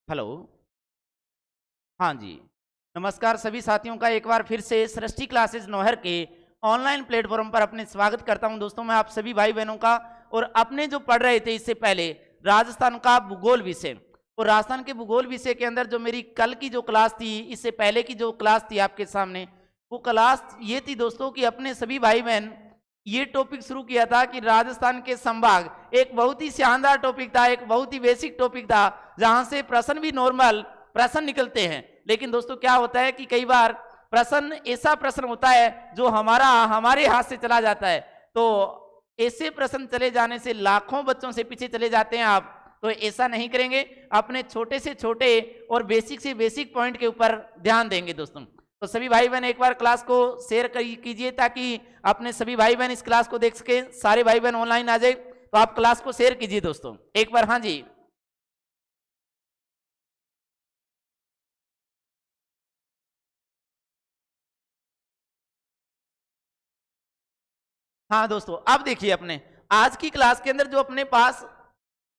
Hello. हाँ जी। नमस्कार सभी साथियों का एक बार फिर से सृष्टि क्लासेस नौहर के ऑनलाइन प्लेटफॉर्म पर अपने स्वागत करता हूं। दोस्तों मैं आप सभी भाई बहनों का और अपने जो पढ़ रहे थे इससे पहले राजस्थान का भूगोल विषय और राजस्थान के भूगोल विषय के अंदर जो मेरी कल की जो क्लास थी, इससे पहले की जो क्लास थी आपके सामने, वो क्लास ये थी दोस्तों कि अपने सभी भाई बहन ये टॉपिक शुरू किया था कि राजस्थान के संभाग एक बहुत ही शानदार टॉपिक था, एक बहुत ही बेसिक टॉपिक था, जहां से प्रश्न भी नॉर्मल प्रश्न निकलते हैं। लेकिन दोस्तों क्या होता है कि कई बार प्रश्न ऐसा प्रश्न होता है जो हमारे हाथ से चला जाता है, तो ऐसे प्रश्न चले जाने से लाखों बच्चों से पीछे चले जाते हैं आप। तो ऐसा नहीं करेंगे, अपने छोटे से छोटे और बेसिक से बेसिक पॉइंट के ऊपर ध्यान देंगे दोस्तों। तो सभी भाई बहन एक बार क्लास को शेयर कीजिए ताकि अपने सभी भाई बहन इस क्लास को देख सके। सारे भाई बहन ऑनलाइन आ जाए तो आप क्लास को शेयर कीजिए दोस्तों एक बार। हाँ जी। हाँ दोस्तों, अब देखिए अपने आज की क्लास के अंदर जो अपने पास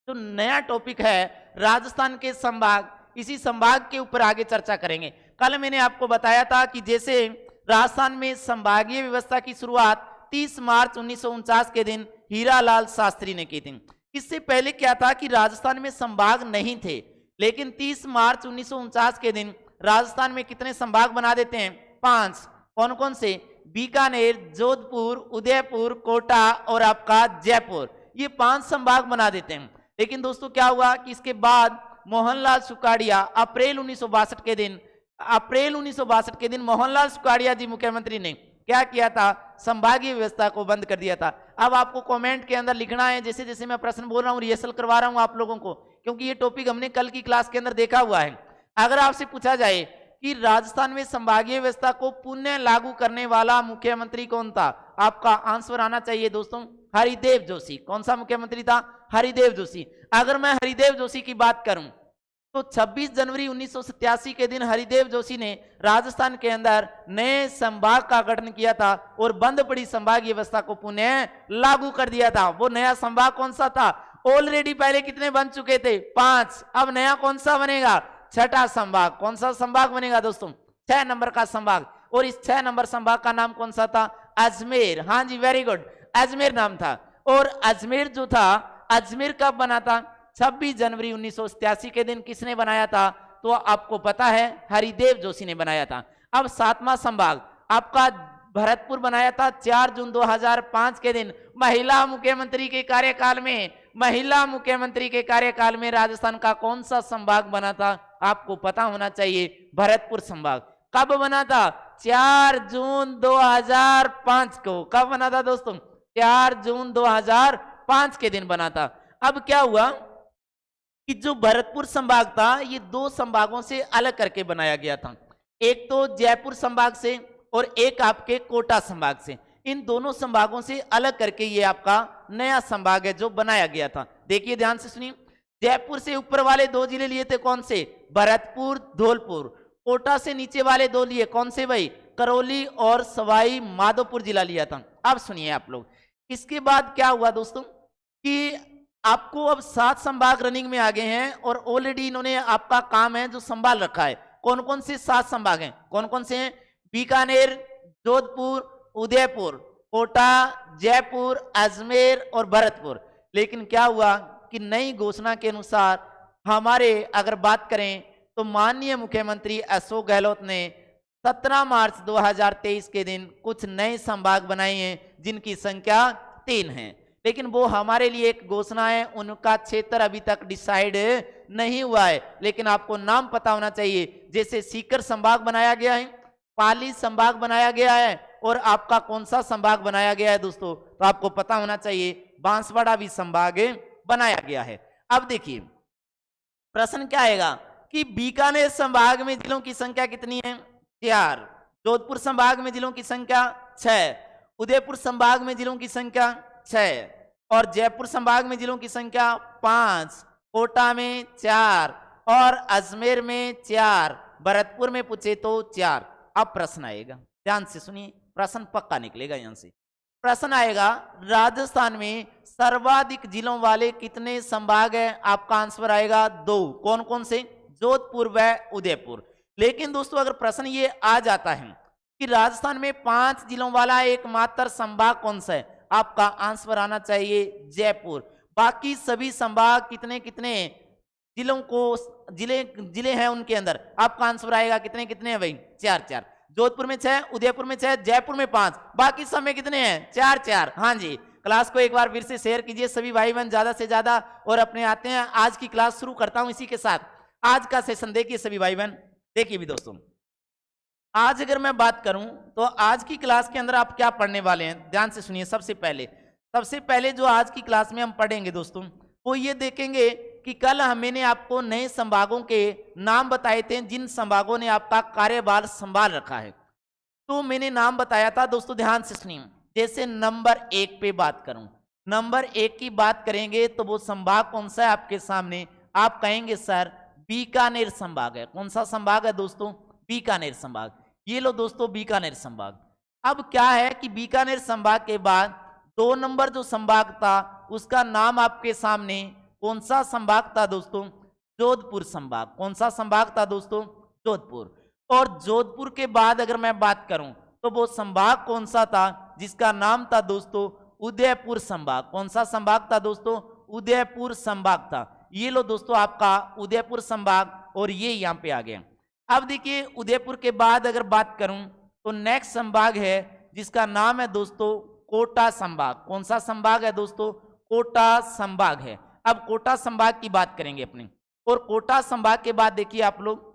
जो नया टॉपिक है राजस्थान के संभाग, इसी संभाग के ऊपर आगे चर्चा करेंगे। कल मैंने आपको बताया था कि जैसे राजस्थान में संभागीय व्यवस्था की शुरुआत 30 मार्च 1949 के दिन हीरालाल शास्त्री ने की थी। इससे पहले क्या था कि राजस्थान में संभाग नहीं थे, लेकिन 30 मार्च 1949 के दिन राजस्थान में कितने संभाग बना देते हैं? 5। कौन कौन से? बीकानेर, जोधपुर, उदयपुर, कोटा और आपका जयपुर, ये 5 संभाग बना देते हैं। लेकिन दोस्तों क्या हुआ कि इसके बाद मोहनलाल सुखाड़िया अप्रैल 1962 के दिन मोहनलाल सुखाड़िया जी मुख्यमंत्री ने क्या किया था? संभागीय व्यवस्था को बंद कर दिया था। अब आपको कमेंट के अंदर लिखना है, जैसे जैसे मैं प्रश्न बोल रहा हूं रिहर्सल करवा रहा हूं आप लोगों को, क्योंकि ये टॉपिक हमने कल की क्लास के अंदर देखा हुआ है। अगर आपसे पूछा जाए कि राजस्थान में संभागीय व्यवस्था को पुनः लागू करने वाला मुख्यमंत्री कौन था, आपका आंसर आना चाहिए दोस्तों हरिदेव जोशी। कौन सा मुख्यमंत्री था? हरिदेव जोशी। अगर मैं हरिदेव जोशी की बात करूं तो 26 जनवरी 1987 के दिन हरिदेव जोशी ने राजस्थान के अंदर नए संभाग का गठन किया था और बंद पड़ी संभागीय व्यवस्था को पुनः लागू कर दिया था। वो नया संभाग कौन सा था? ऑलरेडी पहले कितने बन चुके थे? 5। अब नया कौन सा बनेगा? 6ठा संभाग। कौन सा संभाग बनेगा दोस्तों? 6 नंबर का संभाग। और इस 6 नंबर संभाग का नाम कौन सा था? अजमेर। हाँ जी, वेरी गुड, अजमेर नाम था। और अजमेर जो था, अजमेर कब बना था? 26 जनवरी 1987 के दिन। किसने बनाया था? तो आपको पता है हरिदेव जोशी ने बनाया था। अब 7वां संभाग आपका भरतपुर बनाया था 4 जून 2005 के दिन महिला मुख्यमंत्री के कार्यकाल में। महिला मुख्यमंत्री के कार्यकाल में राजस्थान का कौन सा संभाग बना था? आपको पता होना चाहिए, भरतपुर संभाग। कब बना था? 4 जून 2005 को। कब बना था दोस्तों? 4 जून 2005 के दिन बना था। अब क्या हुआ कि जो भरतपुर संभाग था ये 2 संभागों से अलग करके बनाया गया था, एक तो जयपुर संभाग से और एक आपके कोटा संभाग से। इन दोनों संभागों से अलग करके ये आपका नया संभाग है जो बनाया गया था। देखिए ध्यान से सुनिए, जयपुर से ऊपर वाले 2 जिले लिए थे कौन से? भरतपुर, धौलपुर। कोटा से नीचे वाले 2 लिए कौन से भाई? करौली और सवाई माधोपुर जिला लिया था। अब सुनिए आप लोग, इसके बाद क्या हुआ दोस्तों कि आपको अब 7 संभाग रनिंग में आ गए हैं और ऑलरेडी इन्होंने आपका काम है जो संभाल रखा है। कौन कौन से 7 संभाग हैं? कौन कौन से हैं? बीकानेर, जोधपुर, उदयपुर, कोटा, जयपुर, अजमेर और भरतपुर। लेकिन क्या हुआ कि नई घोषणा के अनुसार हमारे अगर बात करें तो माननीय मुख्यमंत्री अशोक गहलोत ने 17 मार्च 2023 के दिन कुछ नए संभाग बनाए हैं जिनकी संख्या 3 है। लेकिन वो हमारे लिए एक घोषणा है, उनका क्षेत्र अभी तक डिसाइड नहीं हुआ है, लेकिन आपको नाम पता होना चाहिए। जैसे सीकर संभाग बनाया गया है, पाली संभाग बनाया गया है और आपका कौन सा संभाग बनाया गया है दोस्तों? तो आपको पता होना चाहिए बांसवाड़ा भी संभाग बनाया गया है। अब देखिए प्रश्न क्या आएगा कि बीकानेर संभाग में जिलों की संख्या कितनी है? 4। जोधपुर संभाग में जिलों की संख्या 6। उदयपुर संभाग में जिलों की संख्या 6 और जयपुर संभाग में जिलों की संख्या 5। कोटा में 4 और अजमेर में 4। भरतपुर में पूछे तो 4। अब प्रश्न आएगा, ध्यान से सुनिए, प्रश्न पक्का निकलेगा यहां से। प्रश्न आएगा राजस्थान में सर्वाधिक जिलों वाले कितने संभाग है? आपका आंसर आएगा 2। कौन कौन से? जोधपुर व उदयपुर। लेकिन दोस्तों अगर प्रश्न ये आ जाता है कि राजस्थान में 5 जिलों वाला एकमात्र संभाग कौन सा है, आपका आंसर आना चाहिए जयपुर। बाकी सभी संभाग कितने कितने जिलों को जिले जिले हैं उनके अंदर, आपका आंसर आएगा कितने कितने हैं भाई, 4 जोधपुर में 6, उदयपुर में 6, जयपुर में 5, बाकी सब में कितने हैं, 4। हाँ जी, क्लास को एक बार फिर से शेयर कीजिए सभी भाई बहन ज्यादा से ज्यादा, और अपने आते हैं आज की क्लास शुरू करता हूं इसी के साथ। आज का सेशन देखिए सभी भाई बहन, देखिए भी दोस्तों, आज अगर मैं बात करूं तो आज की क्लास के अंदर आप क्या पढ़ने वाले हैं, ध्यान से सुनिए। सबसे पहले जो आज की क्लास में हम पढ़ेंगे दोस्तों, वो ये देखेंगे कि कल मैंने आपको नए संभागों के नाम बताए थे, जिन संभागों ने आपका कार्यभार संभाल रखा है। तो मैंने नाम बताया था दोस्तों, ध्यान से सुनिए। जैसे नंबर 1 पे बात करूं, नंबर 1 की बात करेंगे तो वो संभाग कौन सा है आपके सामने, आप कहेंगे सर बीकानेर संभाग है। कौन सा संभाग है दोस्तों, बीकानेर संभाग। ये लो दोस्तों बीकानेर संभाग। अब क्या है कि बीकानेर संभाग के बाद 2 नंबर जो संभाग था उसका नाम आपके सामने कौन सा संभाग था दोस्तों, जोधपुर संभाग। कौन सा संभाग था दोस्तों, जोधपुर। और जोधपुर के बाद अगर मैं बात करूं तो वो संभाग कौन सा था जिसका नाम था दोस्तों उदयपुर संभाग। कौन सा संभाग था दोस्तों, उदयपुर संभाग था। ये लो दोस्तों आपका उदयपुर संभाग, और ये यहां पे आ गया। अब देखिए उदयपुर के बाद अगर बात करूं तो नेक्स्ट संभाग है जिसका नाम है दोस्तों कोटा संभाग। कौन सा संभाग है दोस्तों, कोटा संभाग है। अब कोटा संभाग की बात करेंगे अपने, और कोटा संभाग के बाद देखिए आप लोग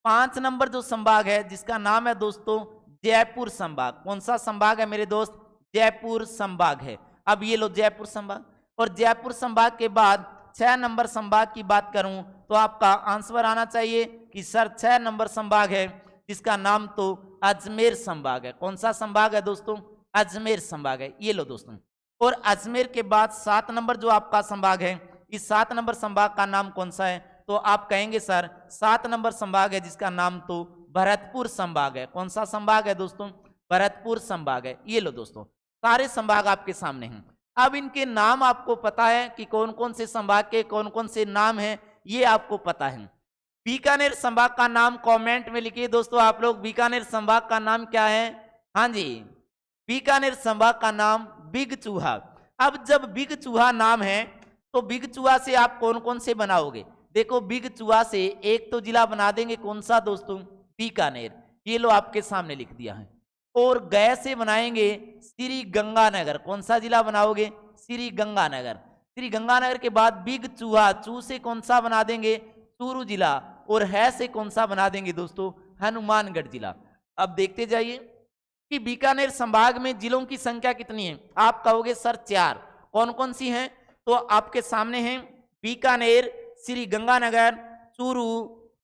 5 नंबर जो संभाग है जिसका नाम है दोस्तों जयपुर संभाग। कौन सा संभाग है मेरे दोस्त, जयपुर संभाग है। अब ये लो जयपुर संभाग, और जयपुर संभाग के बाद 6 नंबर संभाग की बात करूं तो आपका आंसर आना चाहिए कि सर 6 नंबर संभाग है जिसका नाम तो अजमेर संभाग है। कौन सा संभाग है दोस्तों, अजमेर संभाग है। ये लो दोस्तों, और अजमेर के बाद 7 नंबर जो आपका संभाग है, इस 7 नंबर संभाग का नाम कौन सा है, तो आप कहेंगे सर 7 नंबर संभाग है जिसका नाम तो भरतपुर संभाग है। कौन सा संभाग है दोस्तों, भरतपुर संभाग है। ये लो दोस्तों सारे संभाग आपके सामने हैं। अब इनके नाम आपको पता है कि कौन कौन से संभाग के कौन कौन से नाम हैं, ये आपको पता है। बीकानेर संभाग का नाम कमेंट में लिखिए दोस्तों आप लोग, बीकानेर संभाग का नाम क्या है। हाँ जी, बीकानेर संभाग का नाम बिग चूहा। अब जब बिग चूहा नाम है तो बिग चूहा से आप कौन कौन से बनाओगे, देखो बिग चूहा से एक तो जिला बना देंगे, कौन सा दोस्तों, बीकानेर। ये लो आपके सामने लिख दिया है। और गया से बनाएंगे श्री गंगानगर। कौन सा जिला बनाओगे, श्री गंगानगर। श्री गंगानगर के बाद बिग चूहा, चू से कौन सा बना देंगे, चूरू जिला। और है से कौन सा बना देंगे दोस्तों, हनुमानगढ़ जिला। अब देखते जाइए कि बीकानेर संभाग में जिलों की संख्या कितनी है, आप कहोगे सर 4। कौन कौन सी हैं, तो आपके सामने हैं बीकानेर, श्री गंगानगर, चूरू,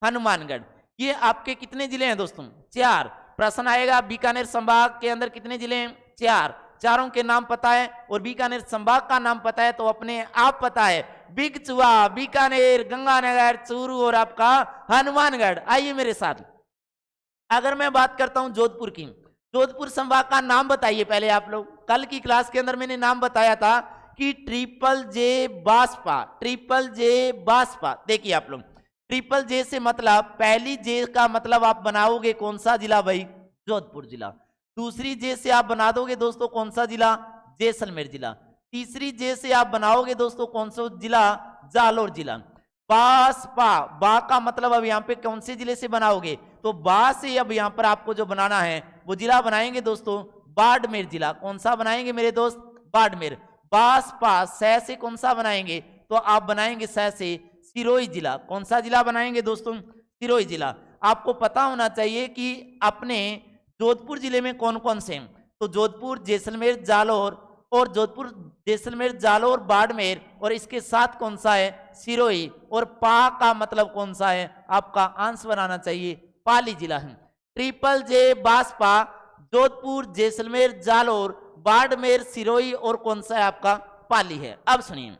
हनुमानगढ़। ये आपके कितने जिले हैं दोस्तों, 4। प्रश्न आएगा बीकानेर संभाग के अंदर कितने जिले हैं, 4। चारों के नाम पता है और बीकानेर संभाग का नाम पता है तो अपने आप पता है, बिग चूहा, बीकानेर, गंगानगर, चूरू और आपका हनुमानगढ़। आइए मेरे साथ, अगर मैं बात करता हूं जोधपुर की, जोधपुर संभाग का नाम बताइए पहले आप लोग। कल की क्लास के अंदर मैंने नाम बताया था कि ट्रिपल जे बासपा, ट्रिपल जे बासपा। देखिए आप लोग, ट्रिपल जे से मतलब, पहली जे का मतलब आप बनाओगे कौन सा जिला भाई, जोधपुर जिला। दूसरी जे से आप बना दोगे दोस्तों कौन सा जिला, जैसलमेर जिला। तीसरी जे से आप बनाओगे दोस्तों कौन सा जिला, जालोर जिला। बासपा, बा का मतलब अब यहाँ पे कौन से जिले से बनाओगे, तो बा से अब यहाँ पर आपको जो बनाना है वो जिला बनाएंगे दोस्तों बाड़मेर जिला। कौन सा बनाएंगे मेरे दोस्त, बाड़मेर। बासपा सह से कौन सा बनाएंगे, तो आप बनाएंगे सह से सिरोही जिला। कौन सा जिला बनाएंगे दोस्तों, सिरोही जिला। आपको पता होना चाहिए कि अपने जोधपुर जिले में कौन कौन से हैं, तो जोधपुर, जैसलमेर, जालोर, और जोधपुर, जैसलमेर, जालोर, बाड़मेर, और इसके साथ कौन सा है, सिरोही। और पा का मतलब कौन सा है, आपका आंसर आना चाहिए पाली जिला है। ट्रिपल जे बासपा, जोधपुर, जैसलमेर, जालोर, बाड़मेर, सिरोही और कौन सा है आपका, पाली है। अब सुनिए,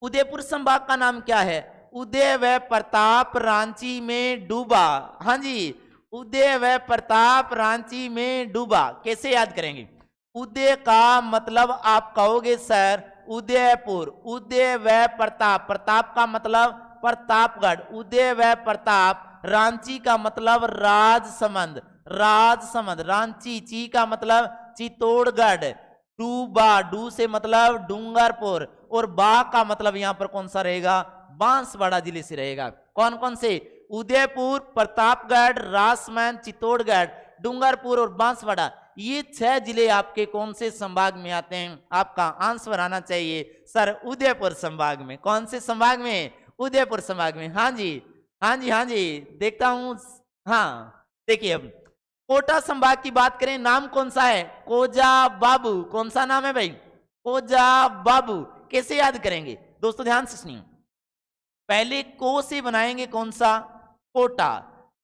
उदयपुर संभाग का नाम क्या है, उदय व प्रताप रांची में डूबा। हाँ जी, उदय व प्रताप रांची में डूबा। कैसे याद करेंगे, उदय का मतलब आप कहोगे सर उदयपुर, उदय व प्रताप, प्रताप का मतलब प्रतापगढ़, उदय व प्रताप। रांची का मतलब राजसमंद, राजसमंद। रांची, ची का मतलब चित्तौड़गढ़। डूबा, डू से मतलब डूंगरपुर, और बा का मतलब यहां पर कौन सा रहेगा, बांसवाड़ा जिले से रहेगा। कौन कौन से, उदयपुर, प्रतापगढ़, राजसमंद, चित्तौड़गढ़, डूंगरपुर और बांसवाड़ा। ये 6 जिले आपके कौन से संभाग में आते हैं? आपका आंसर आना चाहिए सर उदयपुर संभाग में। कौन से संभाग में? उदयपुर संभाग में। हाँ जी, हाँ जी, हाँ जी, देखता हूं। हाँ देखिए, अब कोटा संभाग की बात करें, नाम कौन सा है? कोजा बाबू। कौन सा नाम है भाई? कोजा बाबू। कैसे याद करेंगे दोस्तों, ध्यान से सुनिए। पहले को से बनाएंगे कौन सा? कोटा।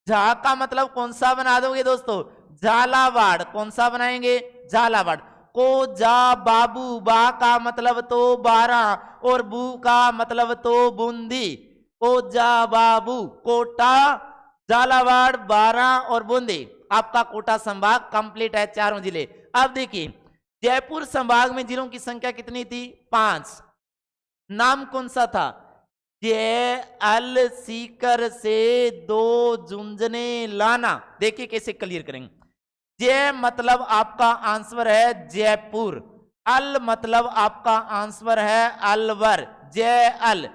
झा का मतलब कौन सा बना दोगे दोस्तों? झालावाड़। कौन सा बनाएंगे? झालावाड़। को जा बाबू, बा का मतलब तो 12 और बू का मतलब तो बूंदी। को जा बाबू, कोटा, झालावाड़, 12 और बूंदी। आपका कोटा संभाग कंप्लीट है, चारों जिले। अब देखिए, जयपुर संभाग में जिलों की संख्या कितनी थी? 5। नाम कौन सा था? जय अल सीकर से 2 झुंझुने लाना। देखिए कैसे क्लियर करेंगे। जय मतलब आपका आंसर है जयपुर, अल मतलब आपका आंसर है अलवर, जय अल।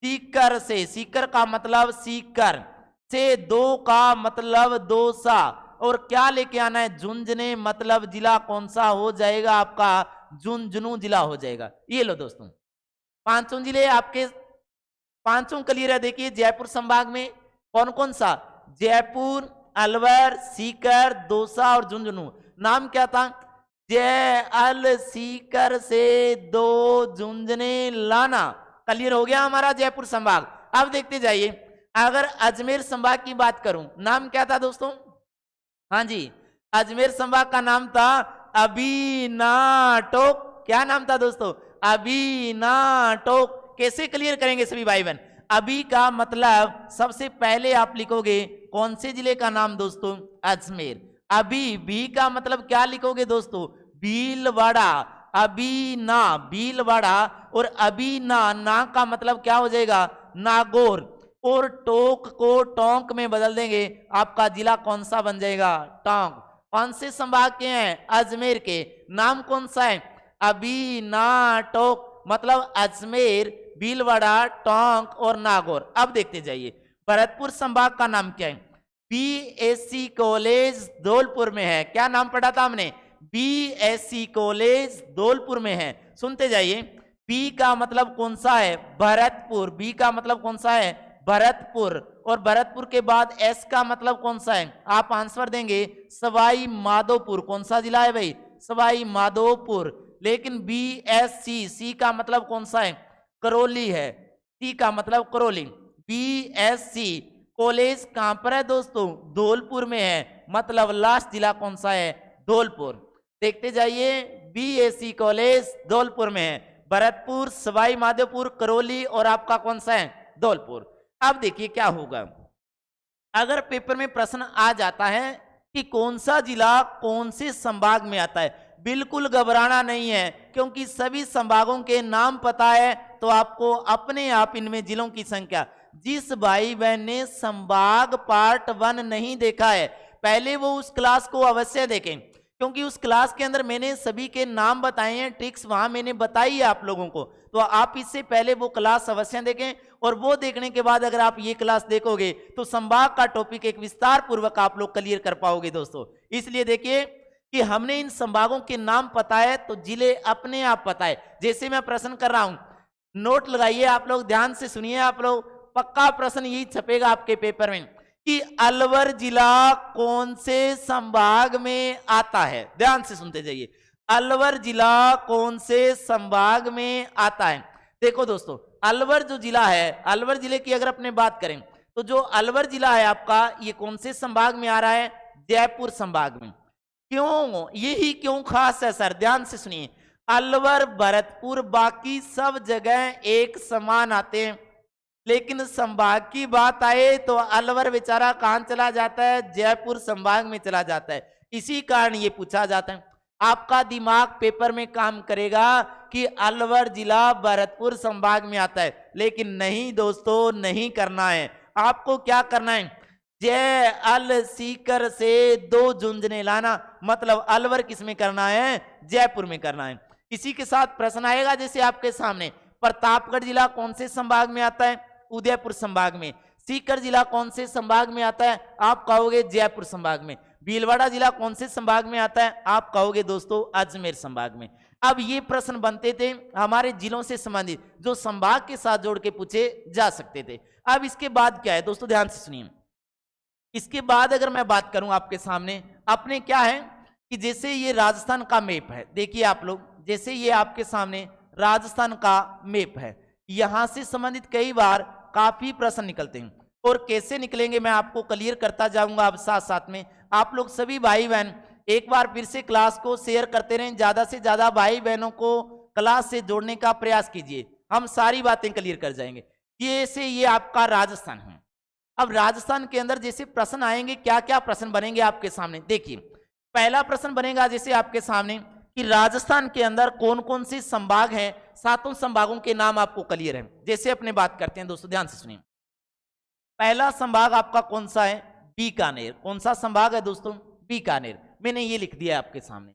सीकर से, सीकर का मतलब सीकर से, 2 का मतलब दोसा, और क्या लेके आना है? झुंझुने मतलब जिला कौन सा हो जाएगा आपका? झुंझुनू जिला हो जाएगा। ये लो दोस्तों, 5 जिले आपके, 5 क्लियर है। देखिए जयपुर संभाग में कौन कौन सा? जयपुर, अलवर, सीकर, दौसा और झुंझुनू। नाम क्या था? जय अल सीकर से 2 झुंझुने लाना। क्लियर हो गया हमारा जयपुर संभाग। अब देखते जाइए, अगर अजमेर संभाग की बात करूं, नाम क्या था दोस्तों? हाँ जी, अजमेर संभाग का नाम था अबीनाटोक। क्या नाम था दोस्तों? अबीनाटोक। कैसे क्लियर करेंगे सभी भाई बहन? अभी का मतलब सबसे पहले आप लिखोगे कौन से जिले का नाम दोस्तों? अजमेर। अभी, भी का मतलब क्या लिखोगे दोस्तों? भीलवाड़ा। अभी ना, भीलवाड़ा, और अभी ना, ना का मतलब क्या हो जाएगा? नागौर। और टोक को टोंक में बदल देंगे, आपका जिला कौन सा बन जाएगा? टोंक। कौन से संभाग के हैं? अजमेर के। नाम कौन सा है? अबीनाटोक, मतलब अजमेर, भीलवाड़ा, टोंक और नागौर। अब देखते जाइए, भरतपुर संभाग का नाम क्या है? बीएससी कॉलेज धौलपुर में है। क्या नाम पढ़ा था हमने? बीएससी कॉलेज धौलपुर में है। सुनते जाइए, बी का मतलब कौन सा है? भरतपुर। बी का मतलब कौन सा है? भरतपुर। और भरतपुर के बाद एस का मतलब कौन सा है? आप आंसर देंगे सवाई माधोपुर। कौन सा जिला है भाई? सवाई माधोपुर। लेकिन बी एस सी, सी का मतलब कौन सा है? करौली है। सी का मतलब Karauli. B S C college कहां पर है दोस्तों? धौलपुर में है, मतलब लास्ट जिला कौन सा है? धौलपुर। देखते जाइए, बीएससी कॉलेज धौलपुर में है। भरतपुर, सवाई माधोपुर, करौली और आपका कौन सा है? धौलपुर। अब देखिए क्या होगा, अगर पेपर में प्रश्न आ जाता है कि कौन सा जिला कौन से संभाग में आता है, बिल्कुल घबराना नहीं है, क्योंकि सभी संभागों के नाम पता है तो आपको अपने आप इनमें जिलों की संख्या। जिस भाई बहन ने संभाग पार्ट 1 नहीं देखा है, पहले वो उस क्लास को अवश्य देखें, क्योंकि उस क्लास के अंदर मैंने सभी के नाम बताए हैं, ट्रिक्स वहां मैंने बताई है आप लोगों को। तो आप इससे पहले वो क्लास अवश्य देखें, और वो देखने के बाद अगर आप ये क्लास देखोगे तो संभाग का टॉपिक एक विस्तार पूर्वक आप लोग क्लियर कर पाओगे दोस्तों। इसलिए देखिए कि हमने इन संभागों के नाम पता है तो जिले अपने आप पता है। जैसे मैं प्रश्न कर रहा हूं, नोट लगाइए आप लोग, ध्यान से सुनिए आप लोग, पक्का प्रश्न यही छपेगा आपके पेपर में कि अलवर जिला कौन से संभाग में आता है। ध्यान से सुनते जाइए, अलवर जिला कौन से संभाग में आता है। देखो दोस्तों, अलवर जो जिला है, अलवर जिले की अगर अपने बात करें तो जो अलवर जिला है आपका, ये कौन से संभाग में आ रहा है? जयपुर संभाग में। क्यों, यही क्यों खास है सर? ध्यान से सुनिए, अलवर, भरतपुर, बाकी सब जगह एक समान आते हैं, लेकिन संभाग की बात आए तो अलवर बेचारा कहां चला जाता है? जयपुर संभाग में चला जाता है। इसी कारण ये पूछा जाता है। आपका दिमाग पेपर में काम करेगा कि अलवर जिला भरतपुर संभाग में आता है, लेकिन नहीं दोस्तों, नहीं करना है। आपको क्या करना है, जय अल सीकर से दो झुंझुने लाना, मतलब अलवर किस में करना है, जयपुर में करना है। इसी के साथ प्रश्न आएगा जैसे आपके सामने, प्रतापगढ़ जिला कौन से संभाग में आता है, उदयपुर संभाग में। सीकर जिला कौन से संभाग में आता है, आप कहोगे जयपुर संभाग में। भीलवाड़ा जिला कौन से संभाग में आता है, आप कहोगे दोस्तों अजमेर संभाग में। अब ये प्रश्न बनते थे हमारे जिलों से संबंधित, जो संभाग के साथ जोड़ के पूछे जा सकते थे। अब इसके बाद क्या है दोस्तों, ध्यान से सुनिए। इसके बाद अगर मैं बात करूं आपके सामने, अपने क्या है कि जैसे ये राजस्थान का मैप है, देखिए आप लोग, जैसे ये आपके सामने राजस्थान का मैप है, यहां से संबंधित कई बार काफी प्रश्न निकलते हैं। और कैसे निकलेंगे मैं आपको क्लियर करता जाऊंगा। अब साथ साथ में आप लोग सभी भाई बहन एक बार फिर से क्लास को शेयर करते रहें, ज्यादा से ज्यादा भाई बहनों को क्लास से जोड़ने का प्रयास कीजिए, हम सारी बातें क्लियर कर जाएंगे। ये आपका राजस्थान है। अब राजस्थान के अंदर जैसे प्रश्न आएंगे, क्या क्या प्रश्न बनेंगे आपके सामने, देखिए। पहला प्रश्न बनेगा जैसे आपके सामने कि राजस्थान के अंदर कौन कौन से संभाग हैं, सातों संभागों के नाम आपको क्लियर है। जैसे अपने बात करते हैं दोस्तों, ध्यान से सुनिए। पहला संभाग आपका कौन सा है, बीकानेर। कौन सा संभाग है दोस्तों, बीकानेर। मैंने ये लिख दिया आपके सामने।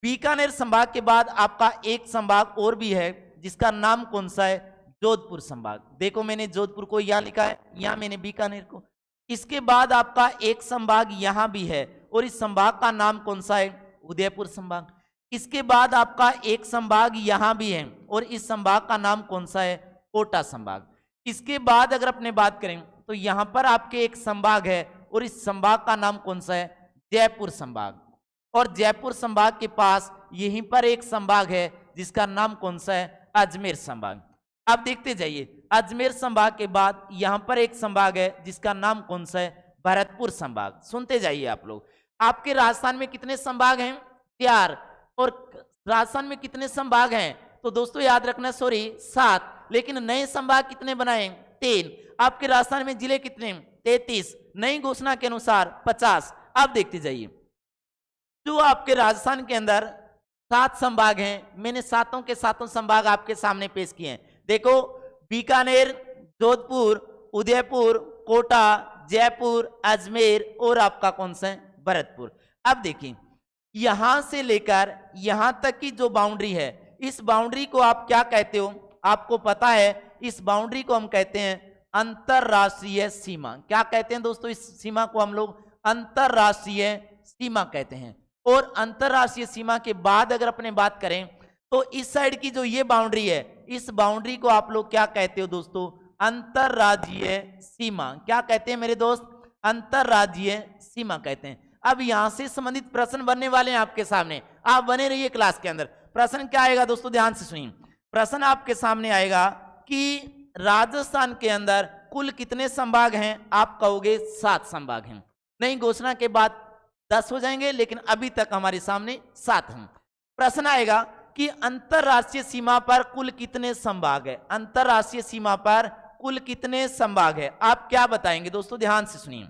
बीकानेर संभाग के बाद आपका एक संभाग और भी है जिसका नाम कौन सा है, जोधपुर संभाग। देखो मैंने जोधपुर को यहां लिखा है, यहां मैंने बीकानेर को। इसके बाद आपका एक संभाग यहां भी है और इस संभाग का नाम कौन सा है, उदयपुर संभाग। इसके बाद आपका एक संभाग यहां भी है और इस संभाग का नाम कौन सा है, कोटा संभाग। इसके बाद अगर अपने बात करें तो यहां पर आपके एक संभाग है और इस संभाग का नाम कौन सा है, जयपुर संभाग। और जयपुर संभाग के पास यहीं पर एक संभाग है जिसका नाम कौन सा है, अजमेर संभाग। अब देखते जाइए, अजमेर संभाग के बाद यहां पर एक संभाग है जिसका नाम कौन सा है, भरतपुर संभाग। सुनते जाइए आप लोग। आपके राजस्थान में कितने संभाग हैं, 4। और राजस्थान में कितने संभाग हैं, तो दोस्तों याद रखना, सॉरी 7। लेकिन नए संभाग कितने बनाए, 3। आपके राजस्थान में जिले कितने, 33। नई घोषणा के अनुसार 50। अब देखते जाइए, जो आपके राजस्थान के अंदर 7 संभाग हैं, मैंने सातों के सातों संभाग आपके सामने पेश किए हैं। देखो, बीकानेर, जोधपुर, उदयपुर, कोटा, जयपुर, अजमेर और आपका कौन सा है, भरतपुर। अब देखिए, यहां से लेकर यहां तक की जो बाउंड्री है, इस बाउंड्री को आप क्या कहते हो, आपको पता है। इस बाउंड्री को हम कहते हैं अंतरराष्ट्रीय सीमा। क्या कहते हैं दोस्तों, इस सीमा को हम लोग अंतरराष्ट्रीय सीमा कहते हैं। और अंतरराष्ट्रीय सीमा के बाद अगर अपने बात करें तो इस साइड की जो ये बाउंड्री है, इस बाउंड्री को आप लोग क्या कहते हो दोस्तों, अंतरराज्यीय सीमा। क्या कहते हैं मेरे दोस्त, अंतरराज्यीय सीमा कहते हैं। अब यहां से संबंधित प्रश्न बनने वाले हैं आपके सामने, आप बने रहिए क्लास के अंदर। प्रश्न क्या आएगा दोस्तों, ध्यान से सुनिए। प्रश्न आपके सामने आएगा कि राजस्थान के अंदर कुल कितने संभाग हैं, आप कहोगे 7 संभाग हैं। नई घोषणा के बाद 10 हो जाएंगे, लेकिन अभी तक हमारे सामने 7 हैं। प्रश्न आएगा कि अंतरराष्ट्रीय सीमा पर कुल कितने संभाग है, अंतरराष्ट्रीय सीमा पर कुल कितने संभाग है, आप क्या बताएंगे दोस्तों, ध्यान से सुनिए।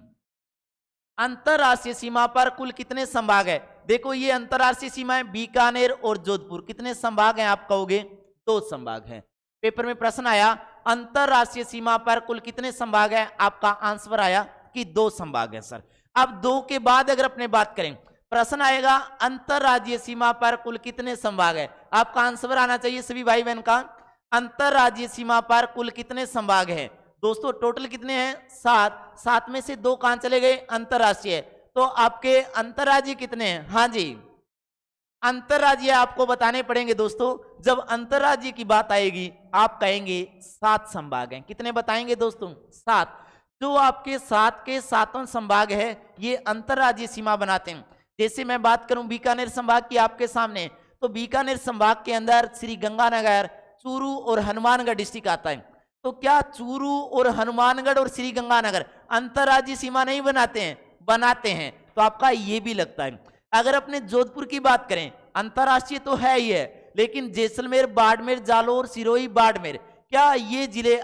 अंतरराष्ट्रीय सीमा पर कुल कितने संभाग है, देखो ये अंतरराष्ट्रीय सीमा है, बीकानेर और जोधपुर। कितने संभाग हैं, आप कहोगे 2 संभाग हैं। पेपर में प्रश्न आया अंतरराष्ट्रीय सीमा पर कुल कितने संभाग है, आपका आंसर आया कि 2 संभाग है सर। अब 2 के बाद अगर अपने बात करें, प्रश्न आएगा अंतरराज्यीय सीमा पर कुल कितने संभाग है, आपका आंसर आना चाहिए सभी भाई बहन का, अंतरराज्यीय सीमा पर कुल कितने संभाग है। दोस्तों टोटल कितने हैं, 7। 7 में से 2 कहां चले गए, अंतरराष्ट्रीय। तो आपके अंतरराज्यीय कितने हैं, हाँ जी अंतरराज्यीय आपको बताने पड़ेंगे दोस्तों। जब अंतरराज्यीय की बात आएगी आप कहेंगे 7 संभाग हैं। कितने बताएंगे दोस्तों, 7। जो आपके 7 के 7 संभाग है ये अंतरराज्यीय सीमा बनाते हैं। जैसे मैं बात करूं बीकानेर संभाग की आपके सामने, तो बीकानेर संभाग के अंदर श्री गंगानगर, चूरू और हनुमानगढ़ डिस्ट्रिक्ट आता है। तो क्या चूरू और हनुमानगढ़ और श्री गंगानगर अंतरराज्यीय सीमा नहीं बनाते हैं, बनाते हैं। तो आपका ये भी लगता है। अगर अपने जोधपुर की बात करें, अंतरराष्ट्रीय तो है ही है, लेकिन जैसलमेर, बाड़मेर, जालोर, सिरोही, बाड़मेर, क्या ये जिले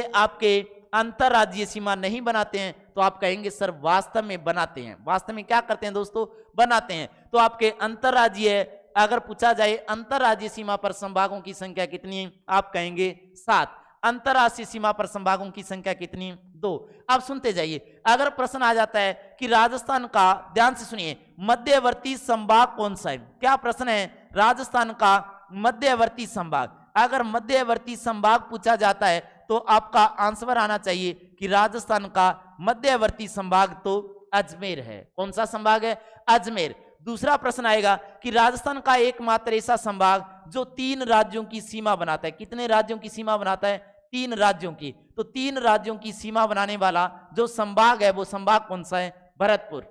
आपके अंतरराज्यीय सीमा नहीं बनाते हैं। तो आप कहेंगे सर वास्तव में बनाते हैं। वास्तव में क्या करते हैं दोस्तों, बनाते हैं। तो आपके अंतरराज्यीय अगर पूछा जाए अंतरराज्यीय सीमा पर संभागों की संख्या कितनी है, आप कहेंगे 7। अंतरराष्ट्रीय सीमा पर संभागों की संख्या कितनी है, 2। अब सुनते जाइए, अगर प्रश्न आ जाता है कि राजस्थान का, ध्यान से सुनिए, मध्यवर्ती संभाग कौन सा है। क्या प्रश्न है, राजस्थान का मध्यवर्ती संभाग। अगर मध्यवर्ती संभाग पूछा जाता है तो आपका आंसर आना चाहिए कि राजस्थान का मध्यवर्ती संभाग तो अजमेर है। कौन सा संभाग है, अजमेर। दूसरा प्रश्न आएगा कि राजस्थान का एकमात्र ऐसा संभाग जो 3 राज्यों की सीमा बनाता है। कितने राज्यों की सीमा बनाता है, 3 राज्यों की। तो 3 राज्यों की सीमा बनाने वाला जो संभाग है वो संभाग कौन सा है, भरतपुर।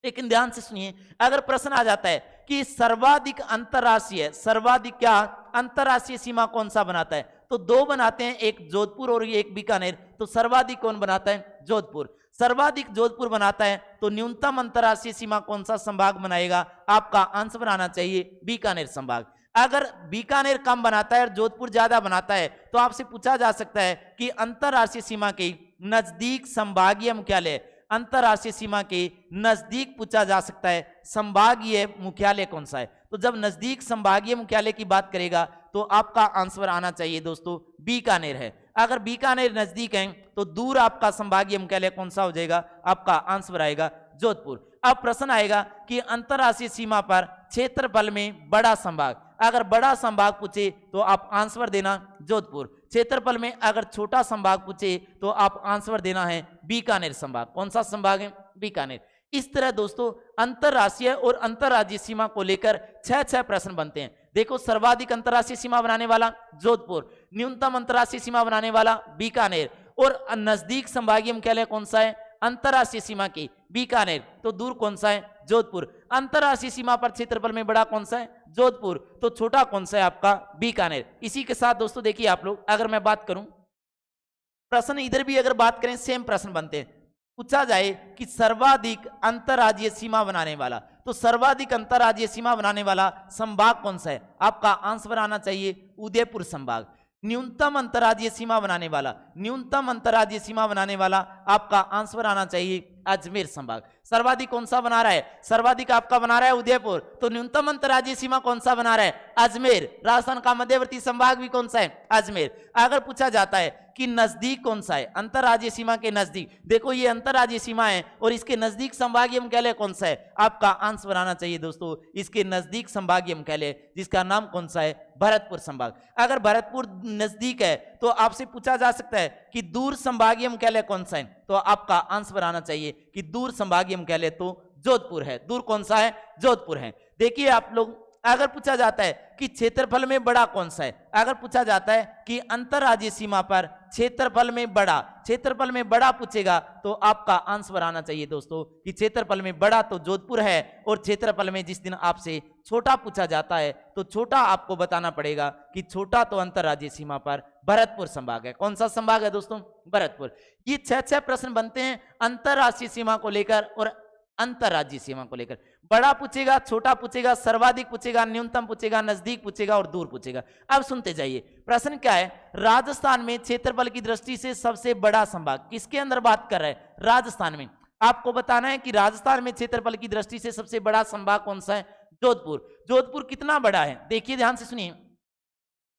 लेकिन ध्यान से सुनिए, अगर प्रश्न आ जाता है कि सर्वाधिक अंतरराष्ट्रीय, सर्वाधिक क्या अंतरराष्ट्रीय सीमा कौन सा बनाता है, तो 2 बनाते हैं, एक जोधपुर और एक बीकानेर। तो सर्वाधिक कौन बनाता है, जोधपुर। सर्वाधिक जोधपुर बनाता है तो न्यूनतम अंतरराष्ट्रीय सीमा कौन सा संभाग बनाएगा, आपका आंसर आना चाहिए बीकानेर संभाग। अगर बीकानेर कम बनाता है और जोधपुर ज्यादा बनाता है तो आपसे पूछा जा सकता है कि अंतरराष्ट्रीय सीमा के नजदीक संभागीय मुख्यालय, अंतरराष्ट्रीय सीमा के नजदीक पूछा जा सकता है संभागीय मुख्यालय कौन सा है। तो जब नजदीक संभागीय मुख्यालय की बात करेगा तो आपका आंसर आना चाहिए दोस्तों बीकानेर है। अगर बीकानेर नजदीक है तो दूर आपका संभागीय मुख्यालय कौन सा हो जाएगा, आपका आंसर आएगा जोधपुर। अब प्रश्न आएगा कि अंतरराष्ट्रीय सीमा पर क्षेत्रफल में बड़ा संभाग। अगर बड़ा संभाग पूछे तो आप आंसर देना जोधपुर। क्षेत्रफल में अगर छोटा संभाग पूछे तो आप आंसर देना है बीकानेर संभाग। कौन सा संभाग है, बीकानेर। इस तरह दोस्तों अंतरराष्ट्रीय और अंतरराज्यीय सीमा को लेकर 6 प्रश्न बनते हैं। देखो, सर्वाधिक अंतरराष्ट्रीय सीमा बनाने वाला जोधपुर, न्यूनतम अंतरराष्ट्रीय सीमा बनाने वाला बीकानेर, और नजदीक संभागीय मुख्यालय कौन सा है, अंतरराष्ट्रीय सीमा की बीकानेर, तो दूर कौन सा है, जोधपुर। अंतरराष्ट्रीय सीमा पर क्षेत्रफल में बड़ा कौन सा है, जोधपुर, तो छोटा कौन सा है, आपका बीकानेर। इसी के साथ दोस्तों देखिए आप लोग, अगर मैं बात करूं प्रश्न इधर भी अगर बात करें सेम प्रश्न बनते हैं। पूछा जाए कि सर्वाधिक अंतरराज्यीय सीमा बनाने वाला, तो सर्वाधिक अंतरराज्यीय सीमा बनाने वाला संभाग कौन सा है, आपका आंसर आना चाहिए उदयपुर संभाग। न्यूनतम अंतरराज्यीय सीमा बनाने वाला, न्यूनतम अंतरराज्यीय सीमा बनाने वाला आपका आंसर आना चाहिए अजमेर संभाग। सर्वाधिक कौन सा बना रहा है, सर्वाधिक आपका बना रहा है उदयपुर, तो न्यूनतम अंतरराज्यीय सीमा कौन सा बना रहा है, अजमेर। राजस्थान का मध्यवर्ती संभाग भी कौन सा है, अजमेर। अगर पूछा जाता है कि नजदीक कौन सा है, अंतरराज्यीय सीमा के नजदीक, देखो ये अंतरराज्यीय सीमा है और इसके नजदीक संभागीय मुख्यालय कौन सा है, आपका आंसर आना चाहिए दोस्तों इसके नजदीक संभागीय मुख्यालय, जिसका नाम कौन सा है, भरतपुर संभाग। अगर भरतपुर नजदीक है तो आपसे पूछा जा सकता है कि दूर संभागीय मुख्यालय कौन सा है, तो आपका आंसर आना चाहिए कि दूर संभागीय मुख्यालय तो जोधपुर है। दूर कौन सा है, जोधपुर है। देखिए आप लोग, अगर पूछा जाता है कि क्षेत्रफल में बड़ा कौन सा है, अगर पूछा जाता है कि अंतरराज्यीय सीमा पर क्षेत्रफल में बड़ा, क्षेत्रफल में बड़ा पूछेगा तो आपका आंसर आना चाहिए दोस्तों कि क्षेत्रफल में बड़ा तो जोधपुर है, और क्षेत्रफल में जिस दिन आपसे छोटा पूछा जाता है तो छोटा आपको बताना पड़ेगा कि छोटा तो अंतरराज्यीय सीमा पर भरतपुर संभाग है। कौन सा संभाग है दोस्तों, भरतपुर। ये 6 प्रश्न बनते हैं अंतरराष्ट्रीय सीमा को लेकर और अंतरराज्यीय सीमा को लेकर। बड़ा पूछेगा, छोटा पूछेगा, सर्वाधिक पूछेगा, न्यूनतम पूछेगा, नजदीक पूछेगा और दूर पूछेगा। अब सुनते जाइए, प्रश्न क्या है, राजस्थान में क्षेत्रफल की दृष्टि से सबसे बड़ा संभाग, किसके अंदर बात कर रहे हैं, राजस्थान में। आपको बताना है कि राजस्थान में क्षेत्रफल की दृष्टि से सबसे बड़ा संभाग कौन सा है, जोधपुर। जोधपुर कितना बड़ा है, देखिए ध्यान से सुनिए,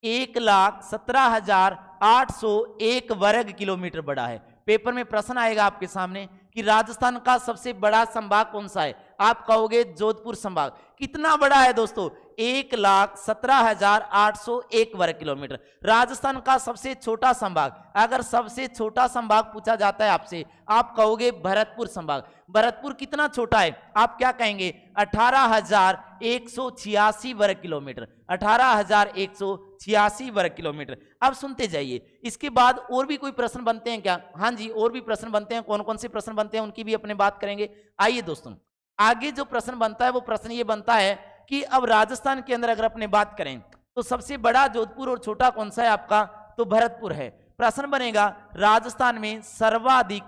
1,17,801 वर्ग किलोमीटर बड़ा है। पेपर में प्रश्न आएगा आपके सामने कि राजस्थान का सबसे बड़ा संभाग कौन सा है, आप कहोगे जोधपुर संभाग। कितना बड़ा है दोस्तों, 1,17,801 वर्ग किलोमीटर। राजस्थान का सबसे छोटा संभाग, अगर सबसे छोटा संभाग पूछा जाता है आपसे, आप कहोगे भरतपुर संभाग। भरतपुर कितना छोटा है, आप क्या कहेंगे, 18,186 वर्ग किलोमीटर, 18,186 वर्ग किलोमीटर। अब सुनते जाइए, इसके बाद और भी कोई प्रश्न बनते हैं क्या, हाँ जी और भी प्रश्न बनते हैं। कौन कौन से प्रश्न बनते हैं उनकी भी अपने बात करेंगे। आइए दोस्तों, आगे जो प्रश्न बनता है वो प्रश्न ये बनता है कि अब राजस्थान के अंदर अगर अपने बात करें तो सबसे बड़ा जोधपुर और छोटा कौन सा है आपका, तो भरतपुर है। प्रश्न बनेगा राजस्थान में सर्वाधिक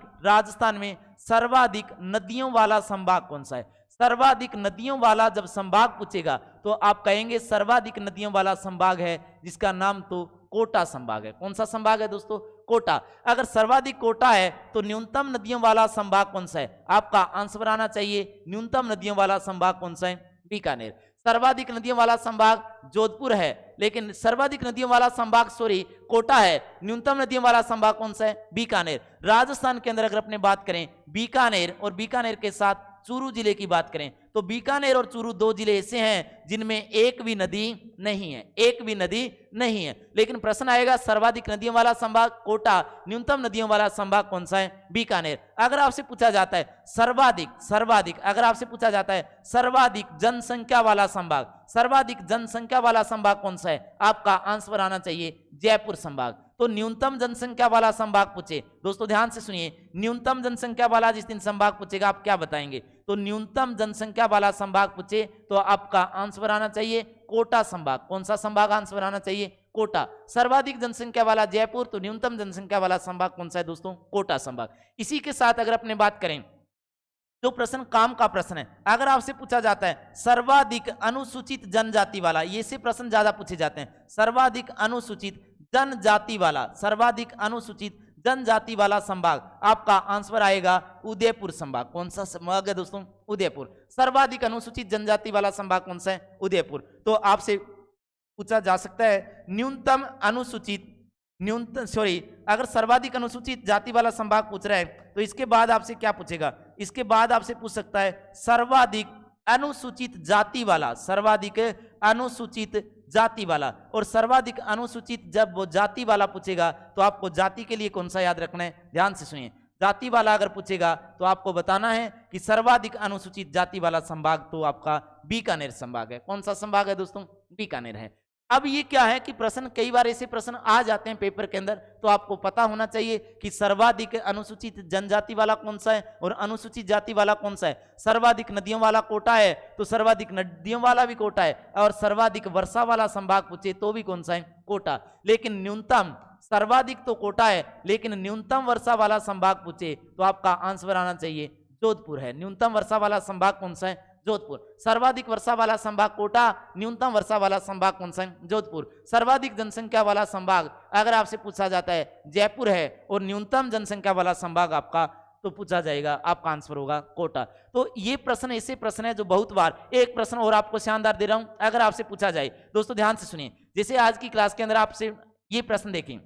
नदियों वाला संभाग कौन सा है। सर्वाधिक नदियों वाला जब संभाग पूछेगा तो आप कहेंगे सर्वाधिक नदियों वाला संभाग है जिसका नाम तो कोटा संभाग है। कौन सा संभाग है दोस्तों, कोटा। अगर सर्वाधिक कोटा है तो न्यूनतम नदियों वाला संभाग कौन सा है, आपका आंसर आना चाहिए न्यूनतम नदियों वाला संभाग कौन सा है, बीकानेर। सर्वाधिक नदियों वाला संभाग जोधपुर है, लेकिन सर्वाधिक नदियों वाला संभाग कोटा है। न्यूनतम नदियों वाला संभाग कौन सा है? बीकानेर। राजस्थान के अंदर अगर अपने बात करें बीकानेर और बीकानेर के साथ चूरू जिले की बात करें तो बीकानेर और चूरू दो जिले ऐसे हैं जिनमें एक भी नदी नहीं है, एक भी नदी नहीं है। लेकिन प्रश्न आएगा सर्वाधिक नदियों वाला संभाग कोटा, न्यूनतम नदियों वाला संभाग कौन सा है? बीकानेर। अगर आपसे पूछा जाता है सर्वाधिक अगर आपसे पूछा जाता है सर्वाधिक जनसंख्या वाला संभाग, सर्वाधिक जनसंख्या वाला संभाग कौन सा है? आपका आंसर आना चाहिए जयपुर संभाग। तो न्यूनतम जनसंख्या वाला संभाग पूछे, दोस्तों ध्यान से सुनिए, न्यूनतम जनसंख्या वाला जिस दिन संभाग पूछेगा आप क्या बताएंगे? तो न्यूनतम जनसंख्या वाला संभाग पूछे तो आपका आंसर आना चाहिए कोटा संभाग। कौन सा संभाग आंसर आना चाहिए? कोटा। सर्वाधिक जनसंख्या वाला जयपुर, तो न्यूनतम जनसंख्या वाला संभाग कौन सा है दोस्तों? कोटा संभाग। इसी के साथ अगर अपने बात करें जो प्रश्न काम का प्रश्न है, अगर आपसे पूछा जाता है सर्वाधिक अनुसूचित जनजाति वाला, ये से प्रश्न ज्यादा पूछे जाते हैं, सर्वाधिक अनुसूचित जनजाति वाला, सर्वाधिक अनुसूचित जनजाति वाला संभाग, आपका आंसर आएगा उदयपुर संभाग। कौन सा संभाग है दोस्तों? उदयपुर। सर्वाधिक अनुसूचित जनजाति वाला संभाग कौन सा है? उदयपुर। तो आपसे पूछा जा सकता है न्यूनतम अनुसूचित अगर सर्वाधिक अनुसूचित जाति वाला संभाग पूछ रहा है तो इसके बाद आपसे क्या पूछेगा? इसके बाद आपसे पूछ सकता है सर्वाधिक अनुसूचित जाति वाला, सर्वाधिक अनुसूचित जाति वाला। और सर्वाधिक अनुसूचित जब वो जाति वाला पूछेगा तो आपको जाति के लिए कौन सा याद रखना है? ध्यान से सुनिए, जाति वाला अगर पूछेगा तो आपको बताना है कि सर्वाधिक अनुसूचित जाति वाला संभाग तो आपका बीकानेर संभाग है। कौन सा संभाग है दोस्तों? बीकानेर है। अब ये क्या है कि प्रश्न कई बार ऐसे प्रश्न आ जाते हैं पेपर के अंदर, तो आपको पता होना चाहिए कि सर्वाधिक अनुसूचित जनजाति वाला कौन सा है और अनुसूचित जाति वाला कौन सा है। सर्वाधिक नदियों वाला कोटा है तो सर्वाधिक नदियों वाला भी कोटा है, और सर्वाधिक वर्षा वाला संभाग पूछे तो भी कौन सा है? कोटा। लेकिन न्यूनतम, सर्वाधिक तो कोटा है लेकिन न्यूनतम वर्षा वाला संभाग पूछे तो आपका आंसर आना चाहिए जोधपुर है। न्यूनतम वर्षा वाला संभाग कौन सा है? जोधपुर। सर्वाधिक वर्षा वाला संभाग कोटा, न्यूनतम वर्षा वाला संभाग कौन सा है? जोधपुर। सर्वाधिक जनसंख्या वाला संभाग अगर आपसे पूछा जाता है जयपुर है, और न्यूनतम जनसंख्या वाला संभाग आपका तो पूछा जाएगा, आपका आंसर होगा कोटा। तो ये प्रश्न ऐसे प्रश्न है जो बहुत बार, एक प्रश्न और आपको शानदार दे रहा हूं, अगर आपसे पूछा जाए दोस्तों ध्यान से सुनिए, जैसे आज की क्लास के अंदर आपसे ये प्रश्न देखें,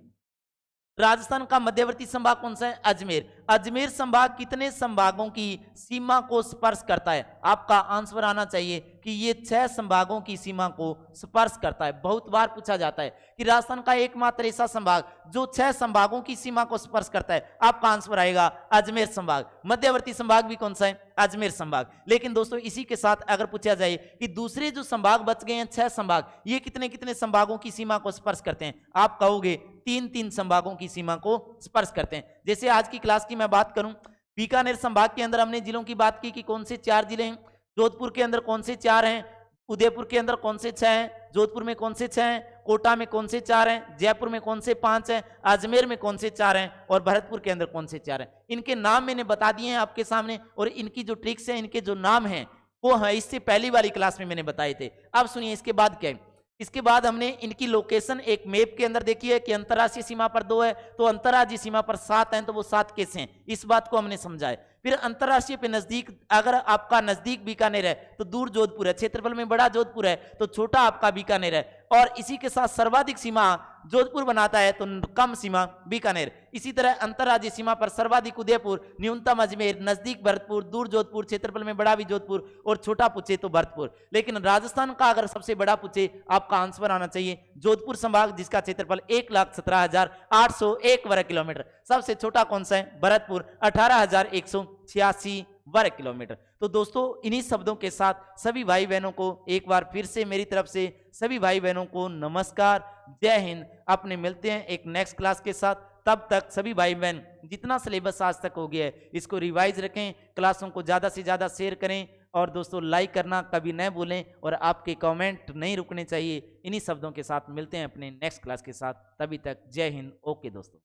राजस्थान का मध्यवर्ती संभाग कौन सा है? अजमेर। अजमेर संभाग कितने संभागों की सीमा को स्पर्श करता है? आपका आंसर आना चाहिए कि ये 6 संभागों की सीमा को स्पर्श करता है। बहुत बार पूछा जाता है कि राजस्थान का एकमात्र ऐसा संभाग जो 6 संभागों की सीमा को स्पर्श करता है, आपका आंसर आएगा अजमेर संभाग। मध्यवर्ती संभाग भी कौन सा है? अजमेर संभाग। लेकिन दोस्तों इसी के साथ अगर पूछा जाए कि दूसरे जो संभाग बच गए हैं 6 संभाग, ये कितने कितने संभागों की सीमा को स्पर्श करते हैं? आप कहोगे 3-3 संभागों की सीमा को स्पर्श करते हैं। जैसे आज की क्लास की मैं बात करूं, बीकानेर संभाग के अंदर हमने जिलों की बात की कि कौन से 4 जिले हैं, जोधपुर के अंदर कौन से 4 हैं, उदयपुर के अंदर कौन से 6 हैं, जोधपुर में कौन से 6 हैं, कोटा में कौन से 4 हैं, जयपुर में कौन से 5 हैं, अजमेर में कौन से 4 हैं, और भरतपुर के अंदर कौन से 4 हैं। इनके नाम मैंने बता दिए हैं आपके सामने, और इनकी जो ट्रिक्स हैं, इनके जो नाम हैं वो है इससे पहली वाली क्लास में मैंने बताए थे। अब सुनिए इसके बाद क्या है। इसके बाद हमने इनकी लोकेशन एक मैप के अंदर देखी है कि अंतर्राष्ट्रीय सीमा पर 2 है, तो अंतर्राज्यीय सीमा पर 7 हैं, तो वो 7 कैसे हैं, इस बात को हमने समझा है। फिर अंतर्राष्ट्रीय पे नजदीक, अगर आपका नजदीक बीकानेर है तो दूर जोधपुर है, क्षेत्रफल में बड़ा जोधपुर है तो छोटा आपका बीकानेर है, और इसी के साथ सर्वाधिक सीमा जोधपुर बनाता है तो कम सीमा बीकानेर। इसी तरह अंतर्राज्यीय सीमा पर सर्वाधिक उदयपुर, न्यूनतम अजमेर, नजदीक भरतपुर, दूर जोधपुर, क्षेत्रफल में बड़ा भी जोधपुर, और छोटा पूछे तो भरतपुर। लेकिन राजस्थान का अगर सबसे बड़ा पूछे, आपका आंसर आना चाहिए जोधपुर संभाग, जिसका क्षेत्रफल 1,17,801 वर्ग किलोमीटर। सबसे छोटा कौन सा है? भरतपुर, 18,186 वर्ग किलोमीटर। तो दोस्तों इन्हीं शब्दों के साथ सभी भाई बहनों को एक बार फिर से मेरी तरफ से सभी भाई बहनों को नमस्कार, जय हिंद। अपने मिलते हैं एक नेक्स्ट क्लास के साथ, तब तक सभी भाई बहन जितना सिलेबस आज तक हो गया है इसको रिवाइज रखें, क्लासों को ज़्यादा से ज़्यादा शेयर करें, और दोस्तों लाइक करना कभी न भूलें, और आपके कमेंट नहीं रुकने चाहिए। इन्हीं शब्दों के साथ मिलते हैं अपने नेक्स्ट क्लास के साथ, तभी तक जय हिंद। ओके दोस्तों।